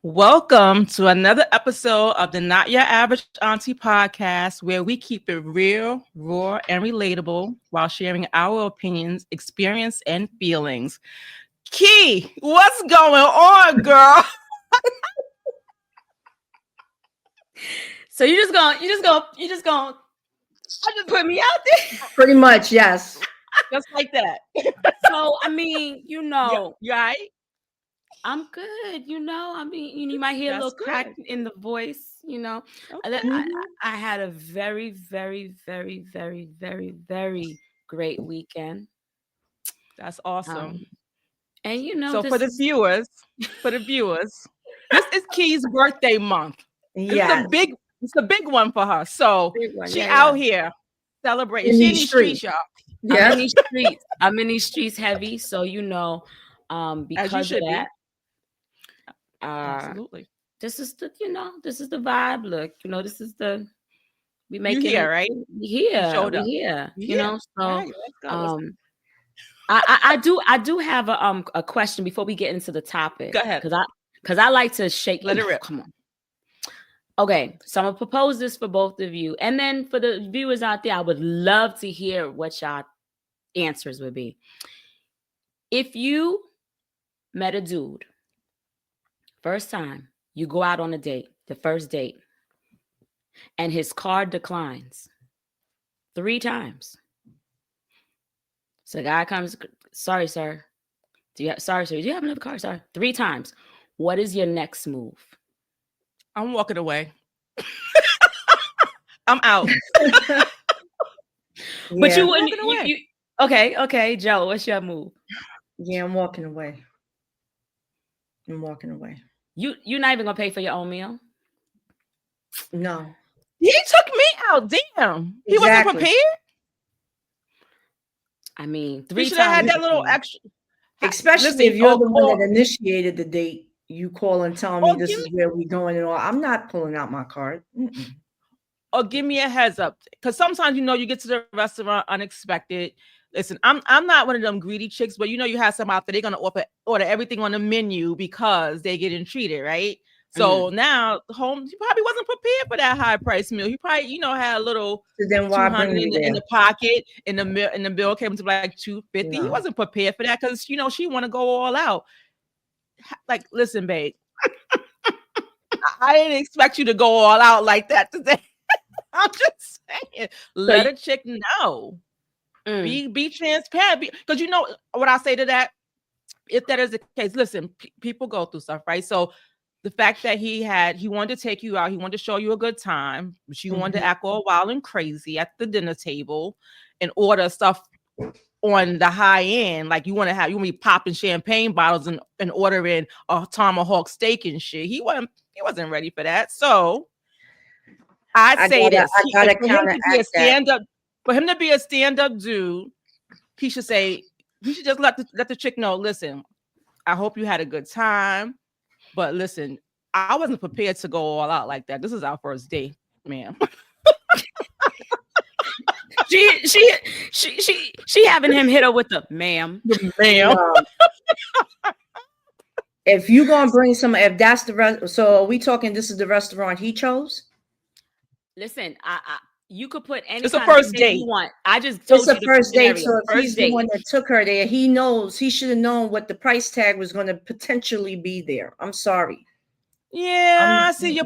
Welcome to another episode of the Not Your Average Auntie podcast, where we keep it real, raw, and relatable while sharing our opinions, experience, and feelings. Key, what's going on, girl? So you just gonna put me out there? Pretty much, yes. Just like that. So I mean, You right? I'm good. You might hear a little crack in the voice. Okay. I had a very, very, very, very, very, very great weekend. That's awesome. And so for the viewers, this is Key's birthday month. Yeah, It's a big one for her. So she out here celebrating. In She in these these streets, y'all. yeah. I'm in these streets heavy. So because of that. Absolutely. This is the vibe. Look, we make it here, right? We here. Showed up. Here. Yeah. So right, I do have a question before we get into the topic. Go ahead. Because I like to shake. Let it rip. Come on. Okay, so I'm gonna propose this for both of you, and then for the viewers out there, I would love to hear what y'all answers would be. If you met a dude, first time you go out on a date, the first date, and his card declines 3 times. So the guy comes, sorry, sir. Do you have another card? Sorry. 3 times. What is your next move? I'm walking away. I'm out. But you wouldn't. Okay, Joe. What's your move? Yeah, I'm walking away. You're not even gonna pay for your own meal? No. He took me out. Damn. He wasn't prepared. I mean, 3 He should times. have had that little extra. Especially if you're the one that initiated the date, you call and tell me this is where we're going and all. I'm not pulling out my card. Or give me a heads up. Because sometimes, you get to the restaurant unexpected. Listen, I'm not one of them greedy chicks, but you have some out there, they're going to order everything on the menu because they're getting treated, right? So now, home, he probably wasn't prepared for that high price meal. He probably, had a little So then why bring $200 in the pocket, and the bill came to like $250. No. He wasn't prepared for that because, she want to go all out. Like, listen, babe, I didn't expect you to go all out like that today. I'm just saying, let a chick know. Be transparent. Because what I say to that, if that is the case, listen, people go through stuff, right? So the fact that he wanted to take you out, he wanted to show you a good time, but you wanted to act all wild and crazy at the dinner table and order stuff on the high end, like you want to be popping champagne bottles and ordering a tomahawk steak and shit. He wasn't ready for that. So I'd say this. For him to be a stand-up dude, he should just let the chick know, listen, I hope you had a good time, but listen, I wasn't prepared to go all out like that. This is our first date, ma'am. She having him hit her with the ma'am. If you gonna bring if that's the so are we talking? This is the restaurant he chose. Listen, you could put any. It's a first date you want. I just told it's a first date. So if he's the one that took her there, he should have known what the price tag was going to potentially be there. I'm sorry. Yeah, I see your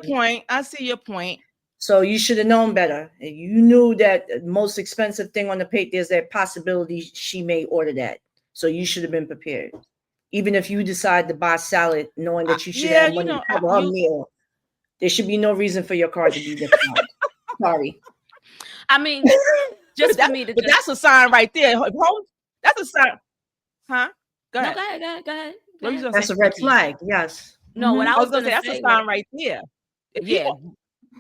point. So you should have known better. You knew that the most expensive thing on the plate, there's that possibility she may order that. So you should have been prepared. Even if you decide to buy salad, knowing that you should have money to cover a meal, there should be no reason for your card to be different. Sorry. I mean, just for me to. But that's a sign right there. That's a sign. Huh? Go ahead. No, go ahead. That's a red flag. Yes. No, what I was going to say, that's a sign right there.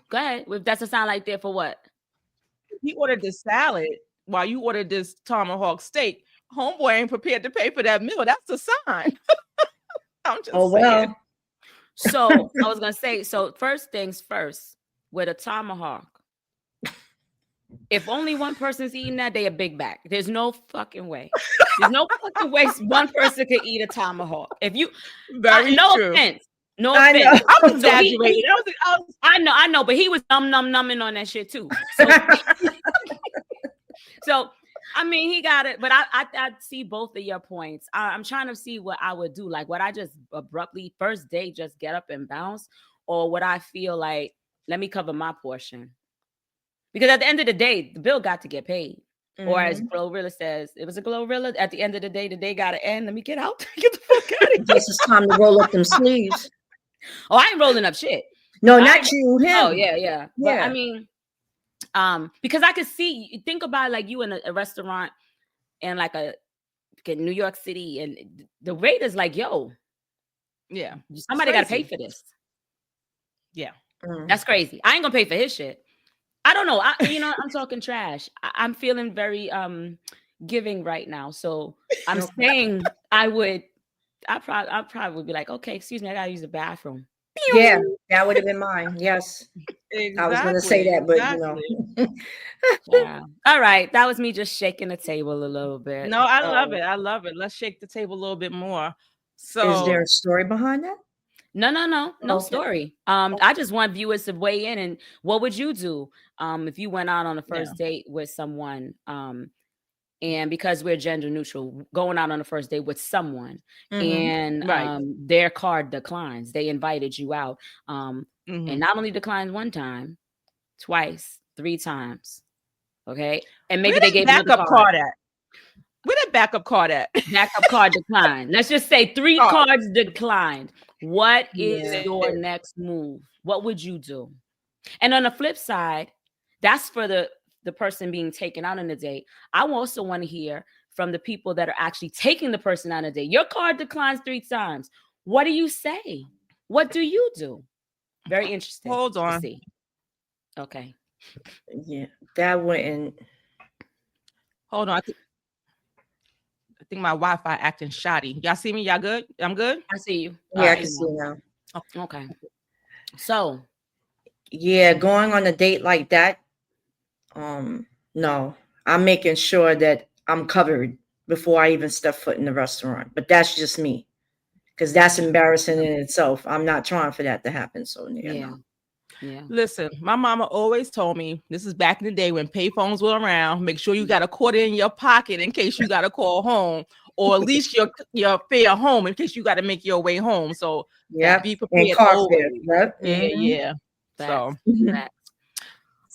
Go ahead. If that's a sign right there for what? He ordered the salad while you ordered this tomahawk steak. Homeboy ain't prepared to pay for that meal. That's a sign. I'm just saying. Well. So I was gonna say. So first things first, with a tomahawk, if only one person's eating that, they a big bag. There's no fucking way. There's no fucking way one person could eat a tomahawk. If you, Very no true. offense, No I know. offense. I'm So exaggerating. I know, but he was numbing on that shit too. So, so I mean, he got it, but I see both of your points. I'm trying to see what I would do. Like, would I just abruptly first date just get up and bounce, or would I feel like let me cover my portion? Because at the end of the day, the bill got to get paid. Or as Glorilla says, it was a Glorilla. At the end of the day got to end. Let me get out. Get the fuck out of here. Guess it's time to roll up them sleeves. Oh, I ain't rolling up shit. No, not you, him. Oh, yeah. But I mean, because I could see, think about like you in a restaurant and like a New York City, and the waiter's like, yo, yeah, somebody got to pay for this. Yeah. That's crazy. I ain't gonna pay for his shit. I don't know. I'm talking trash. I'm feeling very giving right now. So I'm saying I probably would be like, okay, excuse me, I gotta use the bathroom. Yeah, that would have been mine. Yes. Exactly, I was gonna say that, but Yeah. All right. That was me just shaking the table a little bit. No, I love it. I love it. Let's shake the table a little bit more. So is there a story behind that? No Okay. story. I just want viewers to weigh in. And what would you do if you went out on a first date with someone? And because we're gender neutral, going out on a first date with someone and their card declines. They invited you out. And not only declined one time, twice, 3 times. Okay. And maybe they gave backup card at. Where that backup card at? Backup card declined. Let's just say 3 cards declined. What is your next move? What would you do? And on the flip side, that's for the person being taken out on a date. I also want to hear from the people that are actually taking the person on a date. Your card declines 3 times. What do you say? What do you do? Very interesting. Hold on. To see. Okay. Yeah, that wouldn't. Hold on. I think my Wi-Fi acting shoddy. Y'all see me? Y'all good? I'm good? I see you. Yeah, I can see now. Okay. So. Yeah, going on a date like that. No, I'm making sure that I'm covered before I even step foot in the restaurant. But that's just me, because that's embarrassing in itself. I'm not trying for that to happen. So yeah. Listen, my mama always told me, this is back in the day when payphones were around, make sure you got a quarter in your pocket in case you got to call home, or at least your fare home in case you got to make your way home. So be prepared always. Yeah. So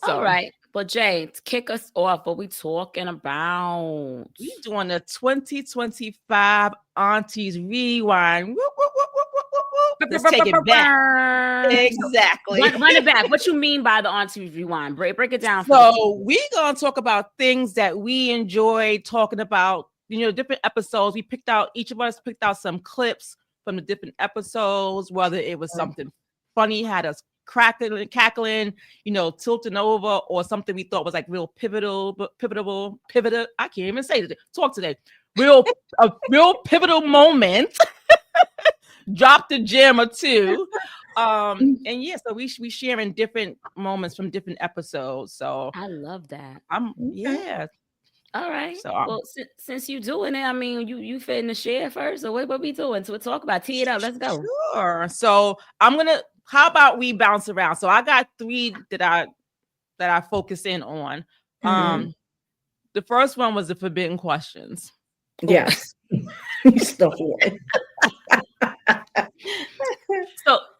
all right. But Jay, to kick us off, what we talking about? We doing the 2025 Aunties Rewind. Woo, woo, woo, woo, woo, woo, woo. Let's take it back. Exactly. Run it back. What you mean by the Aunties Rewind? Break it down. So we're going to talk about things that we enjoy talking about, different episodes. Each of us picked out some clips from the different episodes, whether it was something funny, had us cackling, tilting over, or something we thought was like real pivotal. I can't even say it. Talk today. A real pivotal moment. Dropped a gem or two. And so we sharing different moments from different episodes. So I love that. All right. So well, since you doing it, I mean, you fitting to share first, or what we doing? So we'll talk about tee it up. Let's go. Sure. So how about we bounce around? So I got 3 that I focus in on. The first one was the forbidden questions. Yes. Stuff.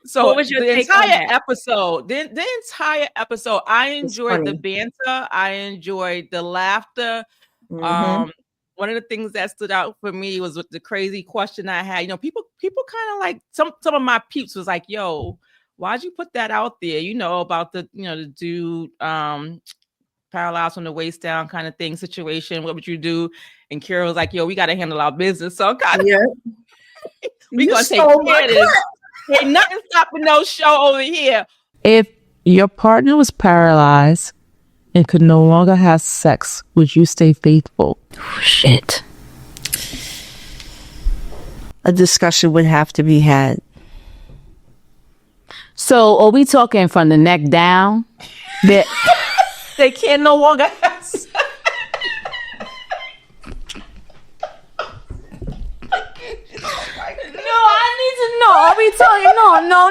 So what was your the take entire on episode? The entire episode, I enjoyed the banter. I enjoyed the laughter. One of the things that stood out for me was with the crazy question I had. People kind of like some of my peeps was like, "Yo, why'd you put that out there? About the the dude paralyzed from the waist down kind of thing situation. What would you do?" And Kira was like, "Yo, we got to handle our business." So we gonna take care of this. Ain't nothing stopping no show over here. If your partner was paralyzed and could no longer have sex, would you stay faithful? Oh, shit. A discussion would have to be had. So are we talking from the neck down? That they can no longer have sex. No, I need to know. Are we talking? No.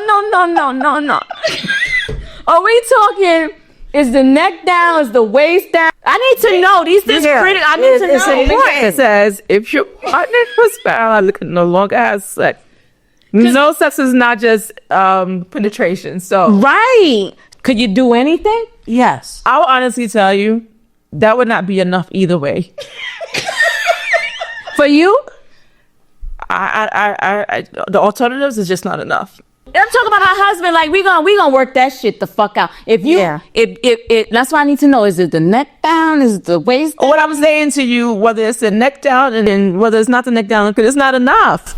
Are we talking? Is the neck down? Is the waist down? I need to know. These things critical. I need to know. It's important. It says if your partner was paralyzed can no longer have sex. No sex is not just penetration. So Right. Could you do anything? Yes. I'll honestly tell you, that would not be enough either way. For you? I the alternatives is just not enough. I'm talking about her husband. Like we gonna work that shit the fuck out. If you, if that's what I need to know. Is it the neck down? Is it the waist down? What I'm saying to you, whether it's the neck down and then whether it's not the neck down, because it's not enough.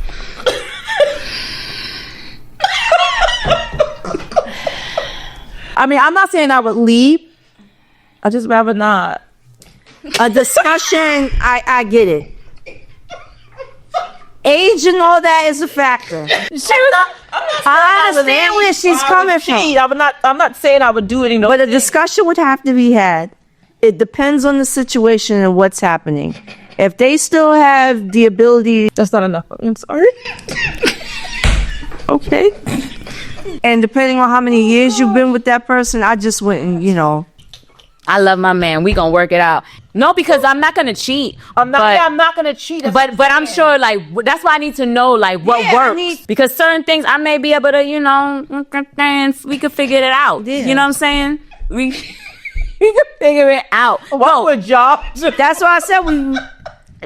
I mean, I'm not saying I would leave. I just rather not. A discussion, I get it. Age and all that is a factor. I understand where she's coming from. I'm not saying I would do it. But a discussion would have to be had. It depends on the situation and what's happening. If they still have the ability, That's not enough. I'm sorry. Okay. and depending on how many years you've been with that person, I just wouldn't, I love my man. We gonna work it out. No, because I'm not gonna cheat. I'm not gonna cheat. But I'm sure like that's why I need to know like what works because certain things I may be able to dance. We could figure it out. Yeah. You know what I'm saying? We could figure it out. What would job? that's why I said we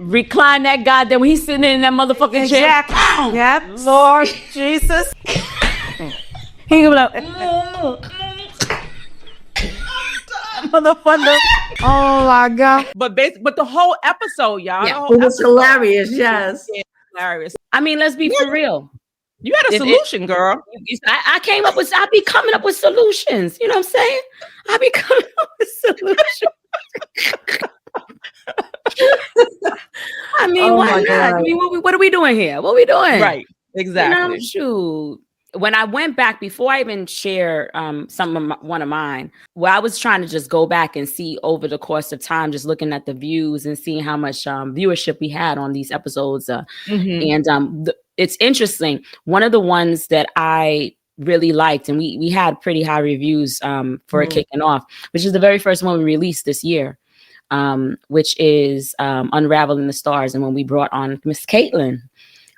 Recline that goddamn when he's sitting in that motherfucking chair. exactly. Yep. Lord Jesus. He gonna be like, Motherfucker. Oh my God. But the whole episode, y'all. Yeah. The whole It was episode hilarious. Yes. was hilarious. I mean, let's be for real. You had a solution, girl. I came up with. I be coming up with solutions. You know what I'm saying? I be coming up with solutions. I mean, why my not? God. I mean, what are we doing here? What are we doing? Right. Exactly. Shoot. When I went back, before I even share one of mine, where I was trying to just go back and see over the course of time, just looking at the views and seeing how much viewership we had on these episodes. And it's interesting. One of the ones that I really liked, and we had pretty high reviews for it kicking off, which is the very first one we released this year, which is Unraveling the Stars. And when we brought on Miss Caitlin,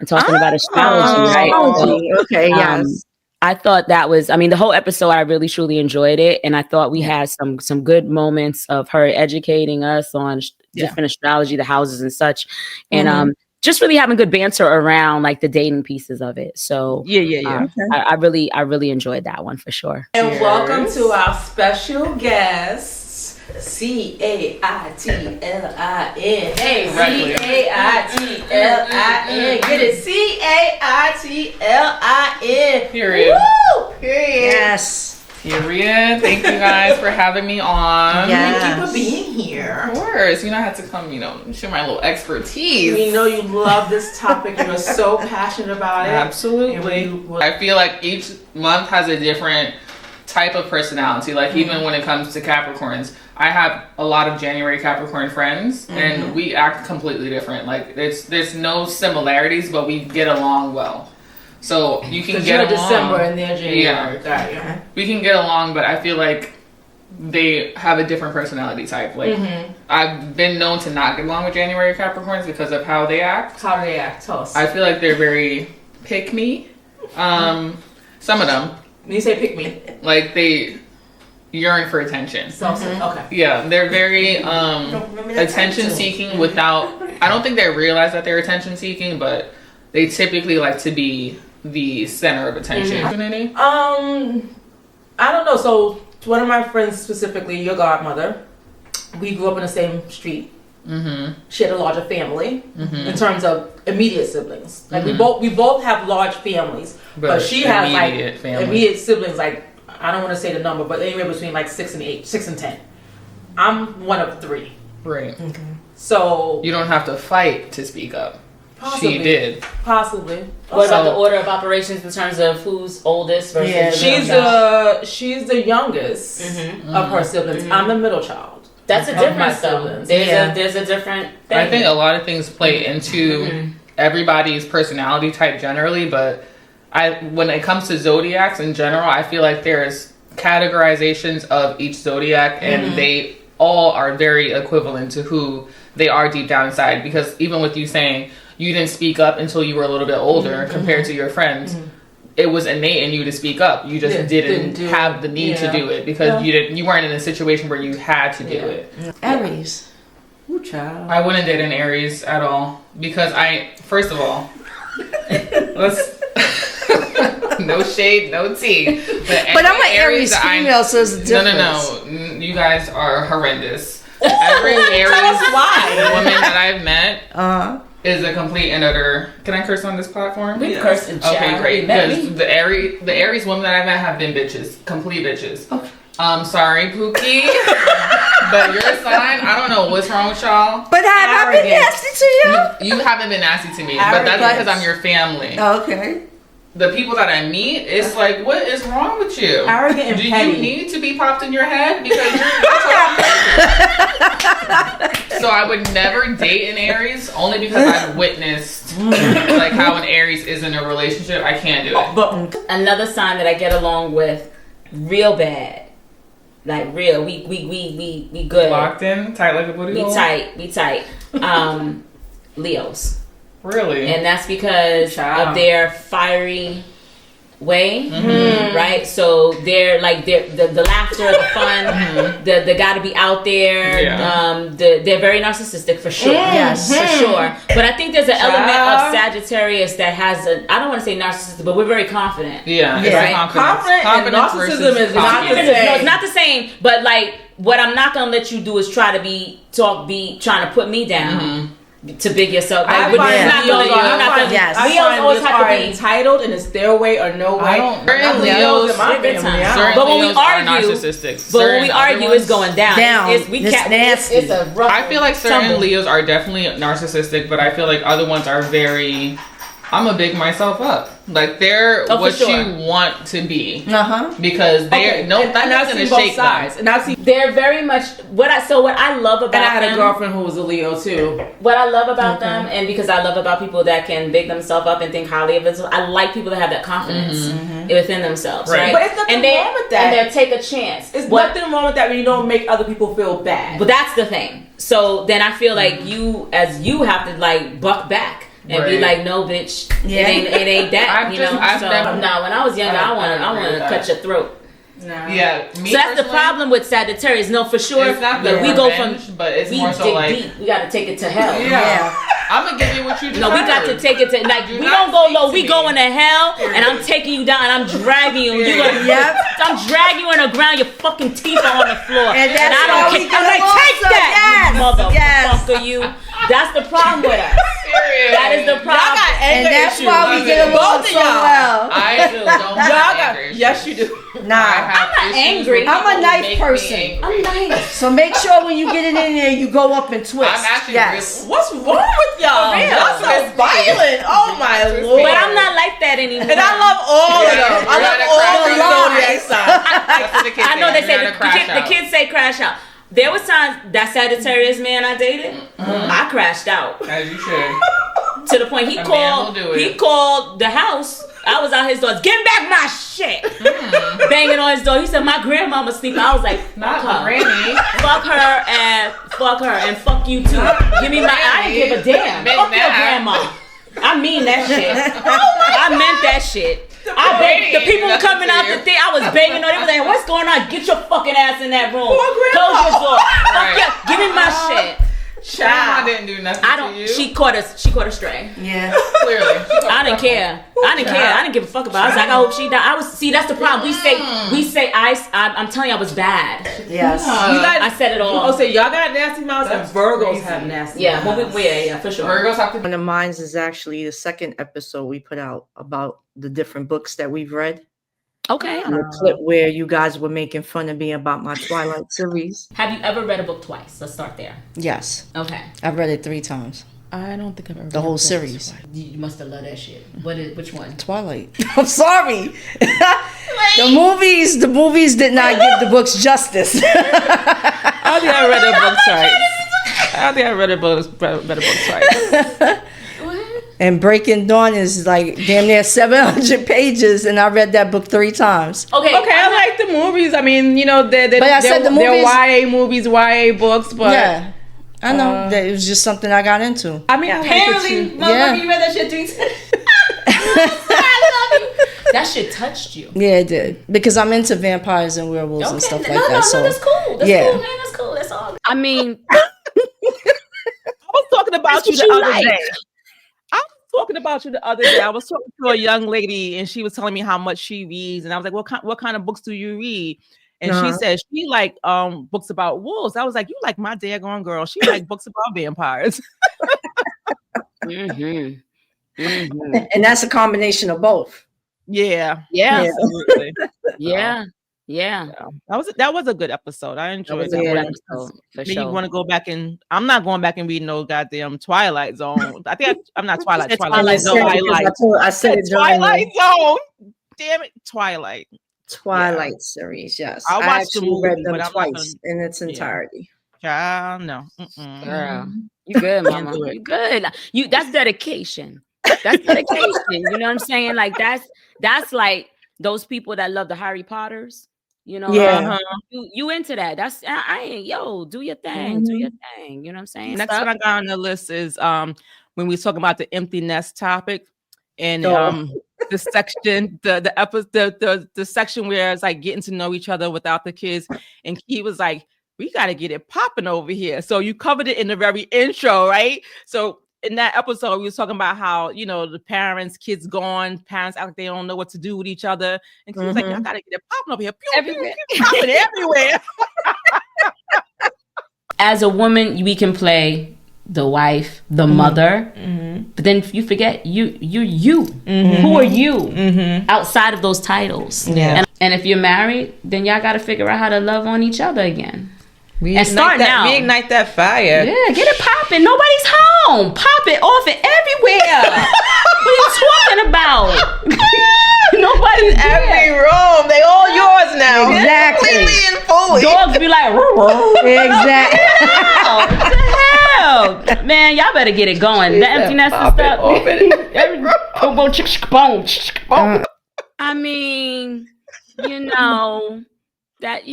and talking about astrology, right? Astrology. Okay, yes. I thought that was, I mean, the whole episode, I really truly enjoyed it. And I thought we had some good moments of her educating us on different astrology, the houses and such. And just really having good banter around like the dating pieces of it. So I really enjoyed that one for sure. And welcome to our special guest, CAITLIN. Hey, CAITLIN. Get it? CAITLIN. Period. Woo! Period. Yes. Period. Thank you guys for having me on. Yes. Thank you for being here. Of course. I had to come, share my little expertise. We know you love this topic. You're so passionate about it. Absolutely. I feel like each month has a different type of personality. Like even when it comes to Capricorns, I have a lot of January Capricorn friends and we act completely different. Like there's no similarities, but we get along well. So you can get along. December and they're January. Yeah. We can get along, but I feel like they have a different personality type. Like I've been known to not get along with January Capricorns because of how they act. How do they act? Tell us. I feel like they're very pick me. Some of them. When you say pick me, like they yearn for attention. Okay. Yeah, they're very attention seeking without, I don't think they realize that they're attention seeking, but they typically like to be the center of attention. I don't know. So one of my friends, specifically your godmother, we grew up in the same street. She had a larger family in terms of immediate siblings. Like we both have large families, but she has like immediate siblings. Like I don't want to say the number, but anywhere between like 6 and 10. I'm one of 3. Right. So you don't have to fight to speak up. Possibly. She did. Possibly. What about the order of operations in terms of who's oldest versus she's the youngest of her siblings. I'm the middle child. That's a difference though. There's a different thing. I think a lot of things play into everybody's personality type generally, but when it comes to zodiacs in general, I feel like there's categorizations of each zodiac, and they all are very equivalent to who they are deep down inside. Because even with you saying you didn't speak up until you were a little bit older compared to your friends, it was innate in you to speak up. You just didn't have the need to do it because you weren't in a situation where you had to do it. Aries. Ooh, child. I wouldn't date an Aries at all because first of all, let's no shade, no tea. But I'm an Aries female, so it's different. No. You guys are horrendous. Every Aries woman that I've met is a complete and utter. Can I curse on this platform? We curse in chat. Okay, great. Because the Aries women that I've met have been bitches, complete bitches. Okay. Sorry, Pookie. But your sign, I don't know what's wrong with y'all. But have I been nasty to you? You haven't been nasty to me, but that's because I'm your family. Okay. The people that I meet, it's like, what is wrong with you? Arrogant and Do petty. you need to be popped in your head? Because you're so I would never date an Aries only because I've witnessed like how an Aries is in a relationship. I can't do it. But another sign that I get along with real bad. Like real, we good. Locked in, tight like a booty hole? We tight. Leos. Really? And that's because of their fiery way, right? So they're like the laughter, the fun, the gotta be out there. They're very narcissistic for sure. Yes, for sure. But I think there's an element of Sagittarius that has I don't want to say narcissistic, but we're very confident. Yeah, right? Confident and narcissism is not the same. No, it's not the same. But like, what I'm not gonna let you do is try to be trying to put me down. To big yourself. I Leos always have to be entitled, and it's their way or no way. Certain Leos but when we argue, when we argue, it's going down. It's nasty. It's a rough. I feel like certain tumble. Leos are definitely narcissistic, but I feel like other ones are very. I'm gonna big myself up. Like they're what you want to be. Because they're nothing's gonna shake them. And I've seen. They're very much what I love about them. And I had a girlfriend who was a Leo too. What I love about them, and because I love about people that can big themselves up and think highly of themselves, I like people that have that confidence within themselves, right? But it's nothing wrong with that. And they take a chance. It's nothing wrong with that when you don't make other people feel bad. But that's the thing. So then I feel like you have to like buck back. And be like, no, bitch, it ain't that, you know. No, when I was younger, I want to cut your throat. No. Yeah. So that's the problem with Sagittarius. No, for sure. It's not we go from, but it's more so like deep. We got to take it to hell. Yeah. I'm gonna give you what you deserve. No, we got to take it to we don't go low. We going to hell, and I'm taking you down, and I'm dragging you. I'm dragging you on the ground. Your fucking teeth are on the floor, and I don't care. I'm like, take that, motherfucker, you. That's the problem with us. Serious. That is the problem. Y'all got anger and that's issues. why we get along so well. I do. Don't have anger issues. Yes, you do. Nah, I'm not angry. I'm a nice person. I'm nice. So make sure when you get it in there, you go up and twist. I'm actually What's wrong with y'all? Y'all so violent. Oh my lord. But I'm not like that anymore. And I love all of them. I love all the zodiac signs. I know they say the kids say crash out. There was times that Sagittarius man I dated, I crashed out. As you should. To the point he called the house. I was out his door. Give back my shit. Banging on his door. He said my grandmama's sleeping. I was like, not her. Granny. Fuck her and fuck you too. Give me I didn't give a damn. Fuck your grandma. I mean that shit. I meant that shit. The people were coming out the thing. I was banging on. They was like, "What's going on? Get your fucking ass in that room. Close your door. Fuck yeah. Give me my shit." Grandma didn't do nothing to you. She caught a stray. Yeah. Clearly. I didn't care. I didn't give a fuck about it. I was like, I hope she died. That's the problem. We say I'm telling you, I was bad. Yes. I said it all. Oh, so y'all got nasty mouths and Virgos have nasty mouths. Yeah, for sure. Virgos have to. One of mine is actually the second episode we put out about the different books that we've read. Okay. And the clip where you guys were making fun of me about my Twilight series. Have you ever read a book twice? Let's start there. Yes. Okay. I've read it 3 times. I don't think I've ever read the whole series. You must have loved that shit. Which one? Twilight. I'm sorry. The movies did not give the books justice. I don't think I read a book twice. I don't think I read a book twice. What? And Breaking Dawn is like damn near 700 pages, and I read that book 3 times. Okay, I like the movies. I mean, you know, they're movies, YA movies, YA books, but yeah, I know that it was just something I got into. I mean, apparently, Yeah. you read that shit 3 times. I love you. That shit touched you. Yeah, it did, because I'm into vampires and werewolves and stuff like that. No, So that's cool. That's yeah. cool, man. That's cool. That's all. I mean, I was talking about you That's the what you other like. day. I was talking about you the other day. I was talking to a young lady, and she was telling me how much she reads, and I was like, "What kind of books do you read?" And she said she like books about wolves. I was like, "You like my daggone girl? She like books about vampires." Mm-hmm. And that's a combination of both. Yeah, Yeah. absolutely. Yeah. That was a good episode. I enjoyed that. a good episode for Maybe sure. you want to go back and I'm not going back and read no goddamn Twilight Zone. I think I'm not Twilight. It's Twilight Zone. I said it during Twilight Zone. Damn it, Twilight. Twilight series. Yes, I watched the actually movie, read them but I'm not twice gonna- in its entirety. Child, no. Mm-mm. Girl, you good, mama. Into it. You good. That's dedication. That's dedication. You know what I'm saying? Like that's like those people that love the Harry Potters. You know, Yeah. you into that. That's I ain't do your thing. Do your thing. You know what I'm saying? Next one I got on the list is when we talk about the empty nest topic, and the section, the episode, the section where it's like getting to know each other without the kids, and he was like, "We got to get it popping over here." So you covered it in the very intro, right? So in that episode, we was talking about how, you know, the kids gone, parents out, they don't know what to do with each other, and he was like, "Y'all got to get it popping over here, everywhere, popping everywhere." As a woman, we can play the wife, the mother, but then you forget you're you. Who are you outside of those titles? Yeah. And if you're married, then y'all got to figure out how to love on each other again. We And start now. Reignite that fire. Yeah, get it popping. Nobody's home. Pop it off it everywhere. What are you talking about? Nobody's Every room, they all yours now. Exactly. Completely and fully. Dogs be like, Exactly. what the hell? Man, y'all better get it going. The empty nest and stuff. I mean, you know, that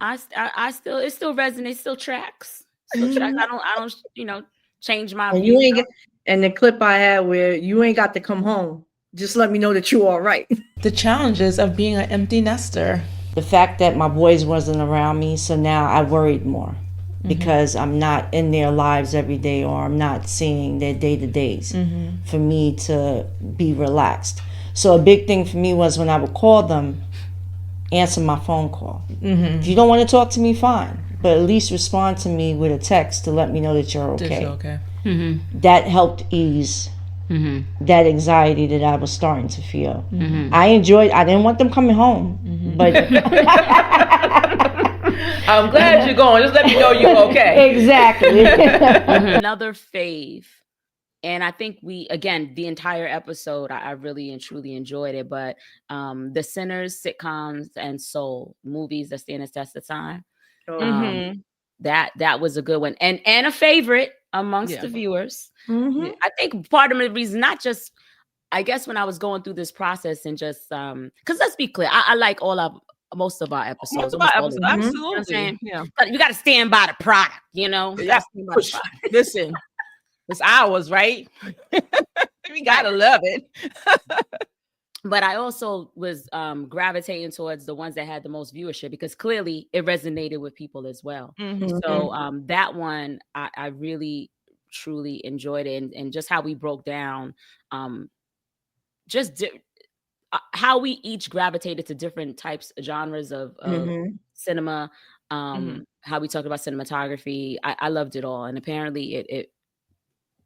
I still, it still resonates, still tracks. Still tracks. I don't, you know, change my And you ain't get, and the clip I had where you ain't got to come home. Just let me know that you all right. The challenges of being an empty nester. The fact that my boys wasn't around me, so now I worried more because I'm not in their lives every day, or I'm not seeing their day-to-days for me to be relaxed. So a big thing for me was when I would call them, answer my phone call. If you don't want to talk to me, fine, but at least respond to me with a text to let me know that you're okay. Okay. That helped ease that anxiety that I was starting to feel. I didn't want them coming home, but I'm glad you're going. Just let me know you're okay. exactly. Another fave. And I think the entire episode, I really and truly enjoyed it. But the Sinners, sitcoms, and soul movies that stand the test of time. That was a good one, and a favorite amongst the viewers. I think part of the reason, not just, I guess when I was going through this process and just because let's be clear, I like most of our episodes. Absolutely. You know what I'm saying? Yeah. But you got to stand by the product, you know. Yeah. Listen, it's ours, right? We gotta love it. But I also was gravitating towards the ones that had the most viewership, because clearly it resonated with people as well. So that one, I really truly enjoyed it, and just how we broke down how we each gravitated to different types, genres of cinema, how we talked about cinematography. I loved it all, and apparently it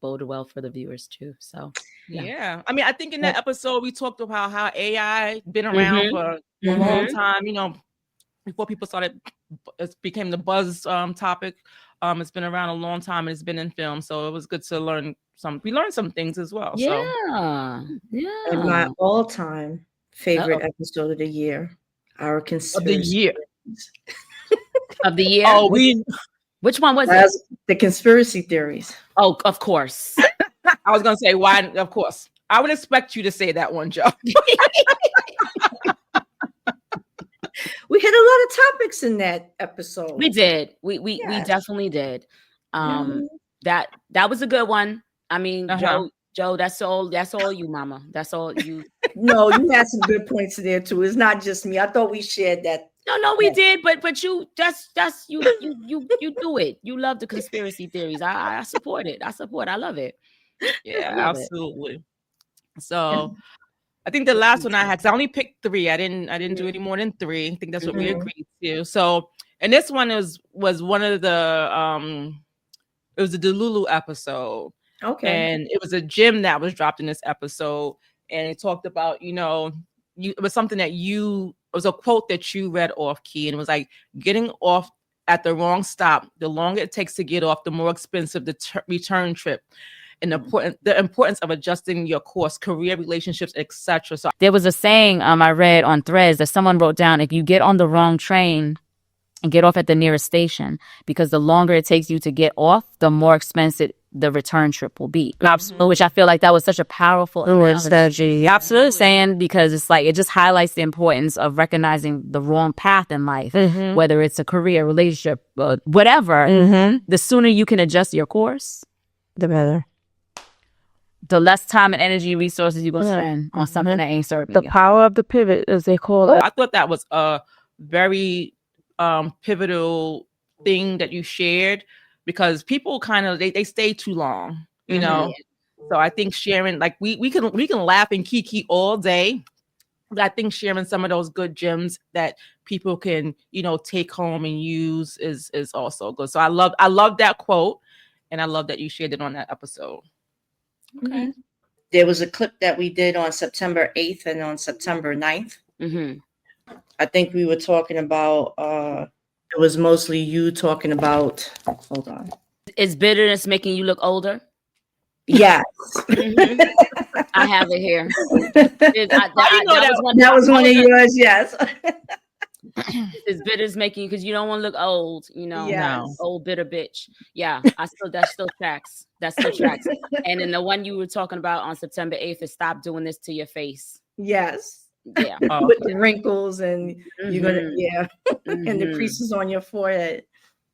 boded well for the viewers too. So yeah. I mean, I think in that episode we talked about how AI been around for a long time, you know, before people started, it became the buzz topic. It's been around a long time, and it's been in film, so it was good to learn we learned some things as well. And my all-time favorite episode of the year, our conspiracy of the year. Oh, which one was it? The conspiracy theories. Oh, of course. I was gonna say why. Of course, I would expect you to say that one, Joe. We hit a lot of topics in that episode. We did. We Yes. definitely did. Yeah. That was a good one. I mean, Uh-huh. Joe, that's all you, mama. That's all you. No, you had some good points there too. It's not just me. I thought we shared that. No, we did, but you that's you do it. You love the conspiracy theories. I support it. I love it. Yeah, love it. absolutely. So I think the last one I had, 'cause I only picked 3. I didn't do any more than 3. I think that's what we Mhm. agreed to. So, and this one was one of the it was the Delulu episode. Okay. And it was a gem that was dropped in this episode. And it talked about, it was something that it was a quote that you read off, Key. And it was like, getting off at the wrong stop, the longer it takes to get off, the more expensive the return trip. And the importance of adjusting your course, career, relationships, etc. So There was a saying I read on Threads that someone wrote down: if you get on the wrong train and get off at the nearest station, because the longer it takes you to get off, the more expensive the return trip will be. Absolutely. Which I feel like that was such a powerful strategy. Absolutely saying, because it's like, it just highlights the importance of recognizing the wrong path in life, whether it's a career, relationship, whatever. The sooner you can adjust your course, The better. the less time and energy resources you're going to spend on something that ain't serving The you. power of the pivot, as they call it. I thought that was a very pivotal thing that you shared, because people kind of they stay too long, you know. So I think sharing, like, we can laugh and kiki all day, but I think sharing some of those good gems that people can, take home and use is also good. So I love that quote, and I love that you shared it on that episode. Okay. There was a clip that we did on September 8th and on September 9th. I think we were talking about, it was mostly you talking about, hold on. Is bitterness making you look older? Yes. I have it here. That was one of yours, yes. Is bitterness making you, because you don't want to look old, Yes. old bitter bitch. Yeah, that still tracks. That still tracks. And then the one you were talking about on September 8th is stop doing this to your face. Yes. Yeah. With the wrinkles and you're gonna and the creases on your forehead.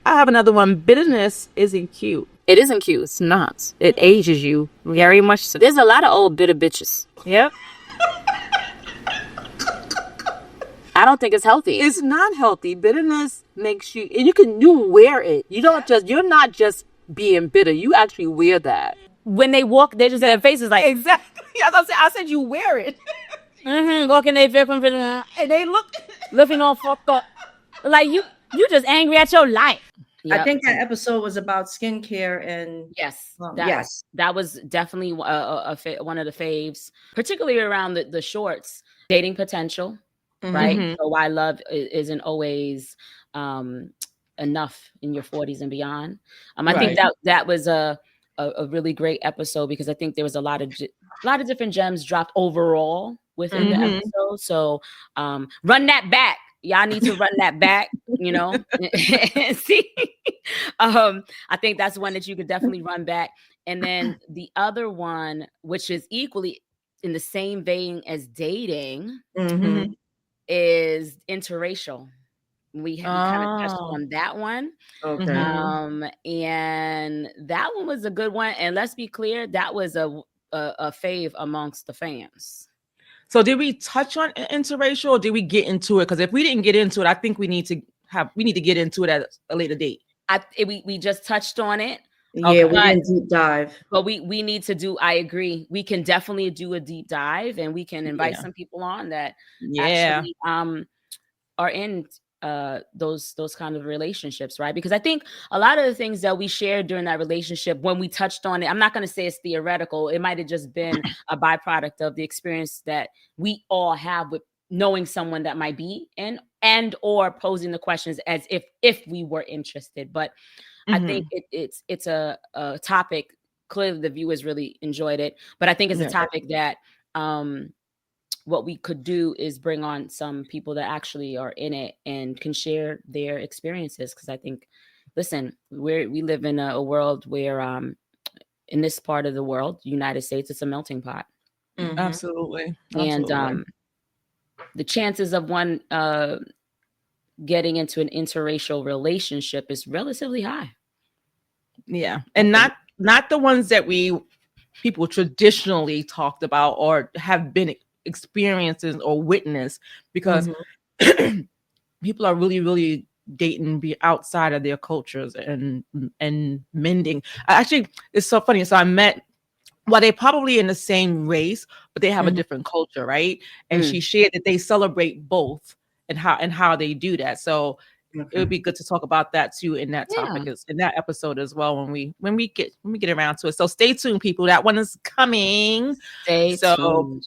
I have another one. Bitterness isn't cute. It isn't cute. It's not. It ages you very much. So. There's a lot of old bitter bitches. Yep. I don't think it's healthy. It's not healthy. Bitterness makes you, and you wear it. You're not just being bitter. You actually wear that. When they walk, they just their faces like, Exactly. I said you wear it. walking their victim, And they look looking all fucked up. Like you just angry at your life. I think that episode was about skincare and yes, that was definitely one of the faves, particularly around the shorts, dating potential, right? So why love isn't always enough in your 40s and beyond. I think that was a really great episode, because I think there was a lot of different gems dropped overall within the episode. So run that back. Y'all need to run that back, See, I think that's one that you could definitely run back. And then the other one, which is equally in the same vein as dating, is interracial. We kind of touched on that one. okay. And that one was a good one. And let's be clear, that was a fave amongst the fans. So did we touch on interracial, or did we get into it? Because if we didn't get into it, I think we need to get into it at a later date. We just touched on it. Yeah, we didn't deep dive. But we need to do, I agree. We can definitely do a deep dive, and we can invite some people on that actually are in those kind of relationships, right? Because I think a lot of the things that we shared during that relationship, when we touched on it, I'm not going to say it's theoretical. It might have just been a byproduct of the experience that we all have with knowing someone that might be in, and or posing the questions as if we were interested. But I think it's a topic. Clearly the viewers really enjoyed it, but I think it's a topic that what we could do is bring on some people that actually are in it and can share their experiences. Because I think, listen, we live in a world where in this part of the world, United States, it's a melting pot. Mhm. Absolutely. And the chances of one getting into an interracial relationship is relatively high. Yeah, and not the ones that people traditionally talked about or have been experiencing or witnessed, because people are really, really dating be outside of their cultures and mending. Actually, it's so funny. So I met. Well, they're probably in the same race, but they have a different culture, right? And she shared that they celebrate both and how they do that. So it would be good to talk about that too in that topic, in that episode as well when we get around to it. So stay tuned, people. That one is coming. Stay tuned.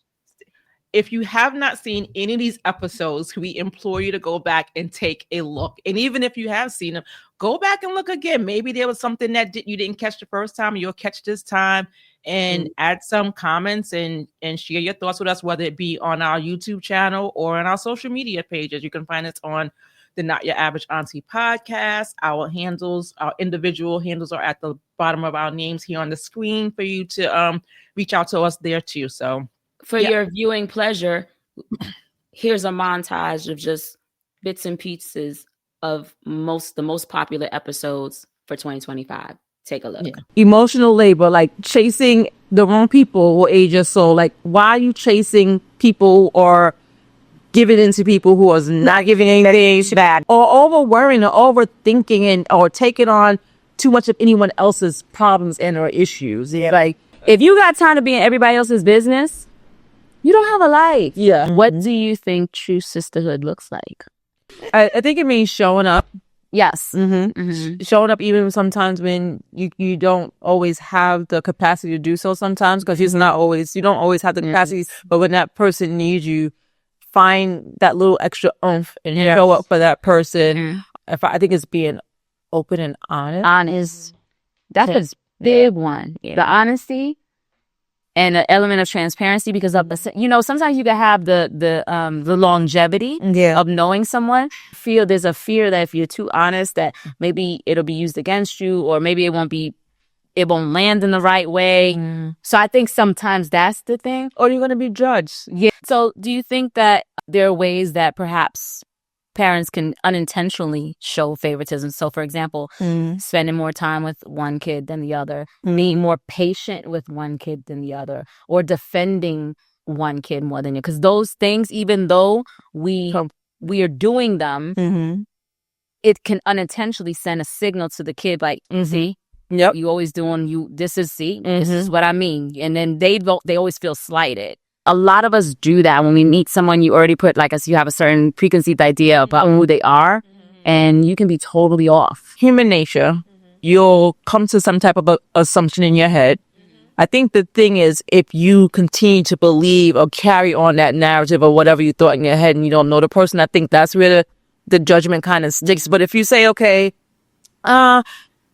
If you have not seen any of these episodes, we implore you to go back and take a look. And even if you have seen them, go back and look again. Maybe there was something that you didn't catch the first time, you'll catch this time. And add some comments and share your thoughts with us, whether it be on our YouTube channel or on our social media pages. You can find us on the Not Your Average Auntie podcast. Our individual handles are at the bottom of our names here on the screen for you to reach out to us there too. So for your viewing pleasure, here's a montage of just bits and pieces of the most popular episodes for 2025. Take a look. Emotional labor, like chasing the wrong people will age your soul. Like, why are you chasing people or giving into people who are not giving anything back, or over worrying or overthinking or taking on too much of anyone else's problems and or issues? Yeah, like if you got time to be in everybody else's business, you don't have a life. Yeah. What do you think true sisterhood looks like? I think it means showing up. Yes. Showing up even sometimes when you don't always have the capacity to do so sometimes, because you don't always have the capacity, but when that person needs you, find that little extra oomph and show up for that person. I think it's being open and honest. That's a big one. The honesty and an element of transparency, because of sometimes you can have the longevity of knowing someone. There's a fear that if you're too honest, that maybe it'll be used against you, or maybe it won't land in the right way. So I think sometimes that's the thing. Or you're going to be judged. Yeah. So do you think that there are ways that perhaps parents can unintentionally show favoritism? So, for example, spending more time with one kid than the other, being more patient with one kid than the other, or defending one kid more than you. Because those things, even though we are doing them, it can unintentionally send a signal to the kid, like, see, you always doing this is what I mean. And then they always feel slighted. A lot of us do that when we meet someone. You already put, like, you have a certain preconceived idea about who they are, and you can be totally off. Human nature. You'll come to some type of assumption in your head. I think the thing is, if you continue to believe or carry on that narrative or whatever you thought in your head and you don't know the person, I think that's where the judgment kind of sticks. But if you say, okay, that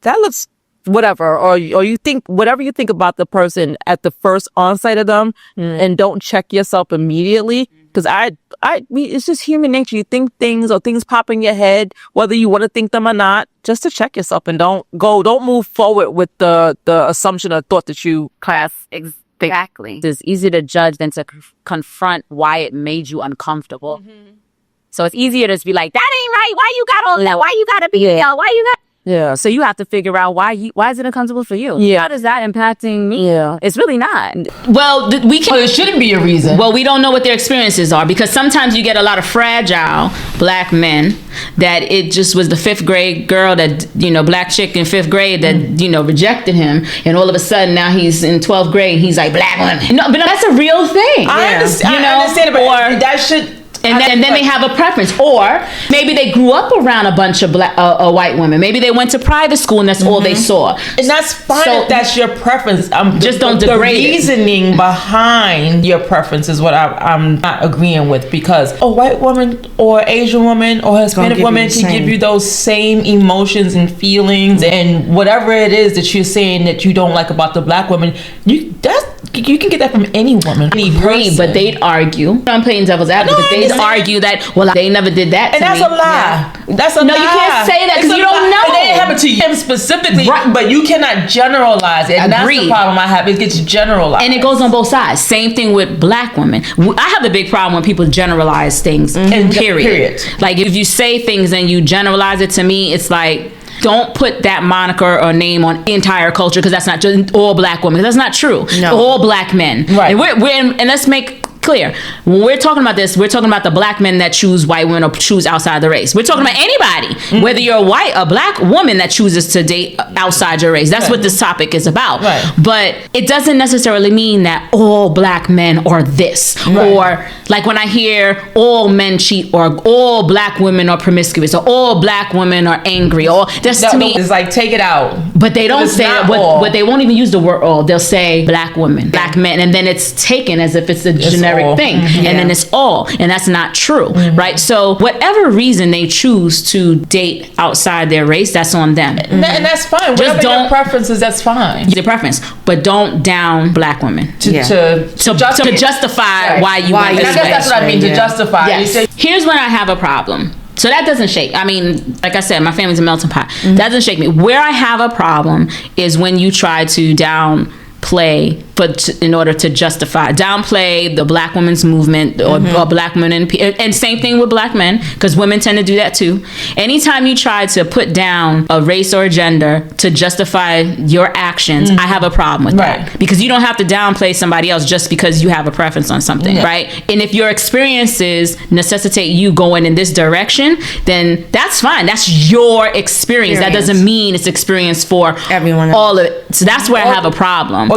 looks whatever, or you think whatever you think about the person at the first onsight of them, and don't check yourself immediately, because it's just human nature. You think things, or things pop in your head, whether you want to think them or not, just to check yourself, and don't move forward with the assumption or thought that you exactly. It's easier to judge than to confront why it made you uncomfortable. So it's easier to just be like, that ain't right. Why you got all that? Why you gotta be here? Why you got? Yeah. So you have to figure out why is it uncomfortable for you? Yeah. How is that impacting me? Yeah. It's really not. Well, it shouldn't be a reason. Well, we don't know what their experiences are, because sometimes you get a lot of fragile black men that it just was the 5th grade girl that, black chick in 5th grade that, rejected him. And all of a sudden now he's in 12th grade. He's like, black women. No, but that's a real thing. I understand, but that should... And then they have a preference, or maybe they grew up around a bunch of white women. Maybe they went to private school and that's all they saw. And that's fine if that's your preference. Just don't degrade the reasoning behind your preference is what I'm not agreeing with, because a white woman or Asian woman or Hispanic woman can give you those same emotions and feelings, and whatever it is that you're saying that you don't like about the black woman, You can get that from any woman, any Agree, person. but they'd argue. I'm playing devil's advocate, No, but I they'd understand. argue that, well, they never did that And to that's me. a lie. That's a No, lie. you can't say that It's 'cause a you don't lie. know. It didn't happen to him specifically, Right. but you cannot generalize it. And that's Agreed. the problem I have. It gets generalized. And it goes on both sides. Same thing with black women. I have a big problem when people generalize things. And Period. Like if you say things and you generalize it, to me, it's like, don't put that moniker or name on the entire culture, because that's not just all black women. That's not true. No. All black men. Right. And let's make clear, when we're talking about this, we're talking about the black men that choose white women or choose outside the race. We're talking about anybody, whether you're a white, a black woman that chooses to date outside your race. That's what this topic is about. Right. But it doesn't necessarily mean that all black men are this, or like when I hear all men cheat, or all black women are promiscuous, or all black women are angry, or that's to me. it's like, take it out. But they don't It's say not that. all. What they won't even use the word all. They'll say black women, black men, and then it's taken as if it's a generic all. thing, and then it's all, and that's not true, right? So whatever reason they choose to date outside their race, that's on them. And that's fine. Whatever don't- your preferences, that's fine. Their preference, but don't down black women To justify Right. why you Why went you- this And I guess way. that's what I mean, to Yeah. justify. Yes. You say, Here's when I have a problem. So that doesn't shake. I mean, like I said, my family's a melting pot. That doesn't shake me. Where I have a problem is when you try to downplay, in order to downplay the black women's movement, or black women, and same thing with black men, because women tend to do that too. Anytime you try to put down a race or a gender to justify your actions, I have a problem with that, because you don't have to downplay somebody else just because you have a preference on something, right? And if your experiences necessitate you going in this direction, then that's fine. That's your experience. That doesn't mean it's experience for Everyone else. all of it. So that's where I have a problem.